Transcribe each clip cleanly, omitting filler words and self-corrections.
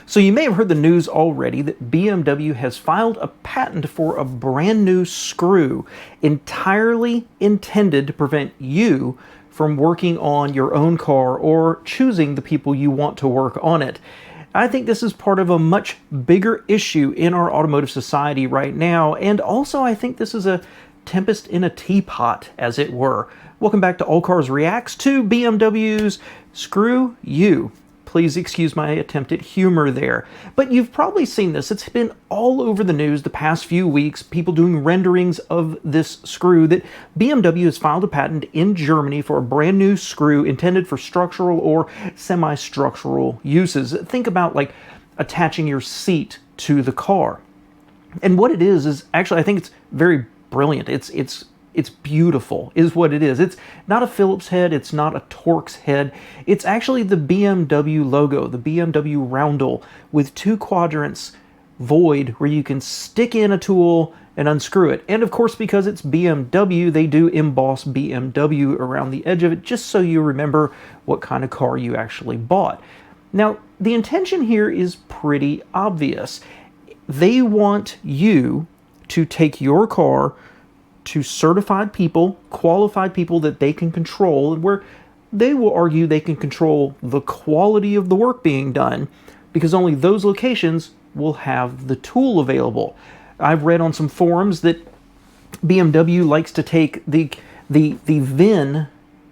So you may have heard the news already that BMW has filed a patent for a brand new screw entirely intended to prevent you from working on your own car or choosing the people you want to work on it. I think this is part of a much bigger issue in our automotive society right now, and also I think this is a tempest in a teapot, as it were. Welcome back to All Cars Reacts to BMW's Screw You. Please excuse my attempt at humor there. But you've probably seen this. It's been all over the news the past few weeks, people doing renderings of this screw that BMW has filed a patent in Germany for a brand new screw intended for structural or semi-structural uses. Think about like attaching your seat to the car. And what it is actually, I think it's very brilliant. It's beautiful, is what it is. It's not a Phillips head, it's not a Torx head. It's actually the BMW logo, the BMW roundel, with two quadrants void where you can stick in a tool and unscrew it. And of course, because it's BMW, they do emboss BMW around the edge of it, just so you remember what kind of car you actually bought. Now, the intention here is pretty obvious. They want you to take your car to certified people, qualified people that they can control, and where they will argue they can control the quality of the work being done, because only those locations will have the tool available. I've read on some forums that BMW likes to take the VIN,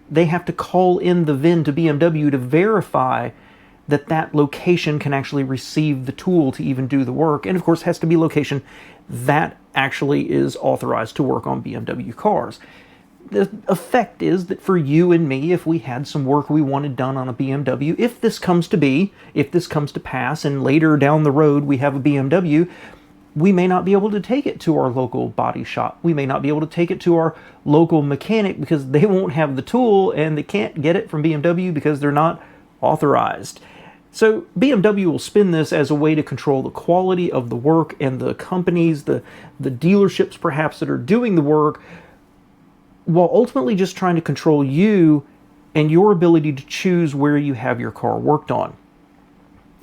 they have to call in the VIN to BMW to verify that that location can actually receive the tool to even do the work, and of course has to be a location that actually is authorized to work on BMW cars. The effect is that for you and me, if we had some work we wanted done on a BMW, if this comes to pass, and later down the road we have a BMW, we may not be able to take it to our local body shop. We may not be able to take it to our local mechanic because they won't have the tool and they can't get it from BMW because they're not authorized. So BMW will spin this as a way to control the quality of the work, and the companies, the dealerships perhaps that are doing the work, while ultimately just trying to control you and your ability to choose where you have your car worked on.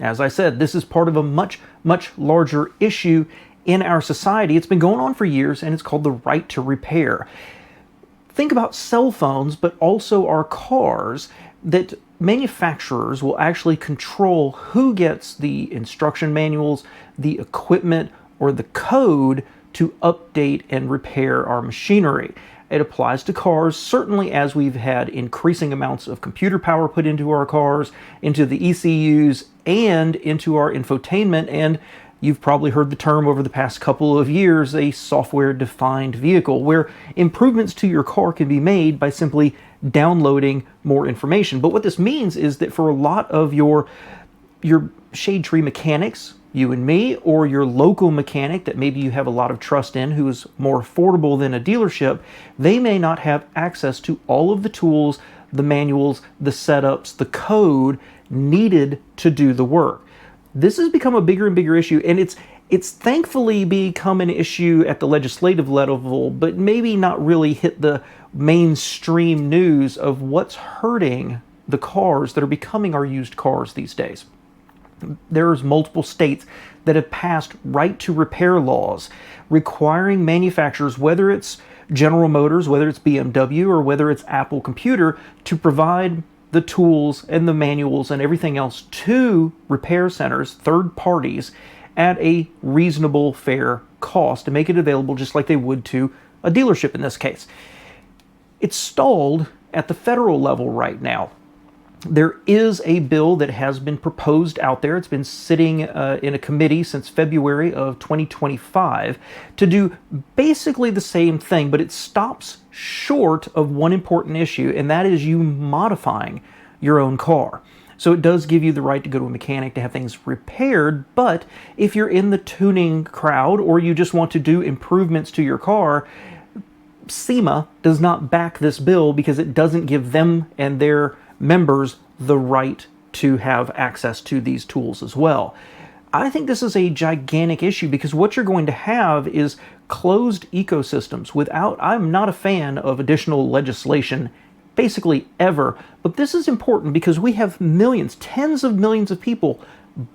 As I said, this is part of a much, much larger issue in our society. It's been going on for years, and it's called the right to repair. Think about cell phones, but also our cars, that manufacturers will actually control who gets the instruction manuals, the equipment, or the code to update and repair our machinery. It applies to cars, certainly, as we've had increasing amounts of computer power put into our cars, into the ECUs, and into our infotainment, and you've probably heard the term over the past couple of years, a software-defined vehicle, where improvements to your car can be made by simply downloading more information. But what this means is that for a lot of your shade tree mechanics, you and me, or your local mechanic that maybe you have a lot of trust in, who is more affordable than a dealership, they may not have access to all of the tools, the manuals, the setups, the code needed to do the work. This has become a bigger and bigger issue, and it's thankfully become an issue at the legislative level, but maybe not really hit the mainstream news of what's hurting the cars that are becoming our used cars these days. There's multiple states that have passed right to repair laws requiring manufacturers, whether it's General Motors, whether it's BMW, or whether it's Apple Computer, to provide the tools and the manuals and everything else to repair centers, third parties, at a reasonable, fair cost, to make it available just like they would to a dealership in this case. It's stalled at the federal level right now. There is a bill that has been proposed out there. It's been sitting in a committee since February of 2025 to do basically the same thing, but it stops short of one important issue, and that is you modifying your own car. So it does give you the right to go to a mechanic to have things repaired, but if you're in the tuning crowd or you just want to do improvements to your car, SEMA does not back this bill because it doesn't give them and their members the right to have access to these tools as well. I think this is a gigantic issue because what you're going to have is closed ecosystems without, I'm not a fan of additional legislation basically ever, but this is important because we have millions, tens of millions of people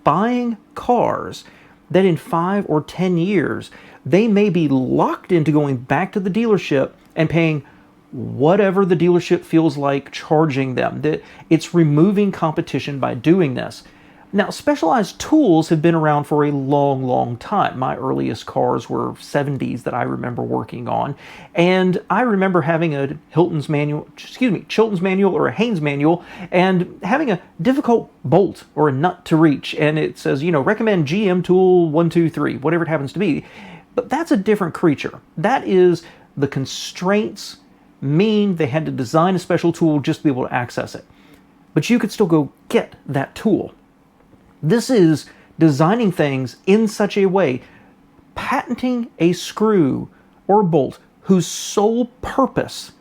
buying cars that in 5 or 10 years, they may be locked into going back to the dealership and paying whatever the dealership feels like charging them. That it's removing competition by doing this. Now, specialized tools have been around for a long, long time. My earliest cars were 70s that I remember working on, and I remember having a Chilton's manual or a Haynes manual, and having a difficult bolt or a nut to reach, and it says, recommend GM tool 123, whatever it happens to be. But that's a different creature. That is, the constraints mean they had to design a special tool just to be able to access it. But you could still go get that tool. This is designing things in such a way, patenting a screw or bolt whose sole purpose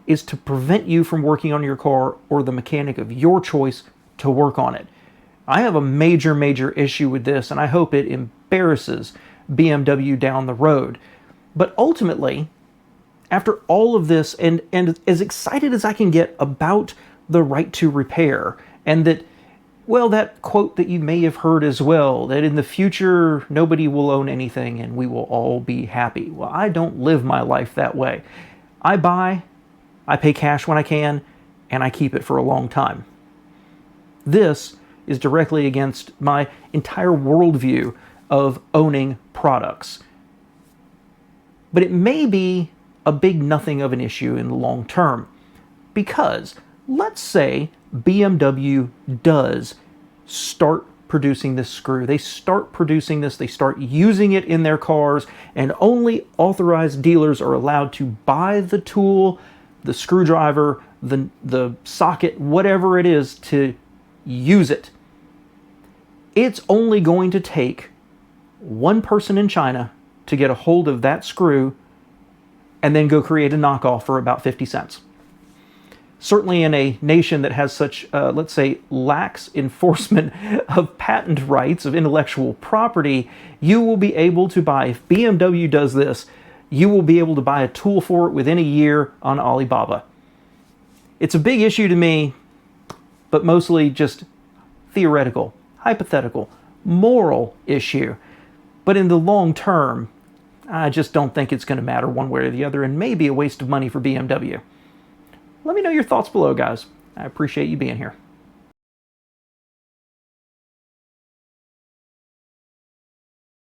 is to prevent you from working on your car or the mechanic of your choice to work on it. I have a major, major issue with this, and I hope it embarrasses BMW down the road. But ultimately, after all of this, and as excited as I can get about the right to repair, and that, well, that quote that you may have heard as well, that in the future nobody will own anything and we will all be happy. Well, I don't live my life that way. I buy, I pay cash when I can, and I keep it for a long time. This is directly against my entire worldview of owning products. But it may be a big nothing of an issue in the long term, because let's say BMW does start producing this screw. They start producing this, they start using it in their cars, and only authorized dealers are allowed to buy the tool, the screwdriver, the socket, whatever it is, to use it. It's only going to take one person in China to get a hold of that screw and then go create a knockoff for about 50 cents. Certainly in a nation that has such, let's say, lax enforcement of patent rights, of intellectual property, you will be able to buy, if BMW does this, you will be able to buy a tool for it within a year on Alibaba. It's a big issue to me, but mostly just theoretical, hypothetical, moral issue. But in the long term, I just don't think it's going to matter one way or the other, and maybe a waste of money for BMW. Let me know your thoughts below, guys. I appreciate you being here.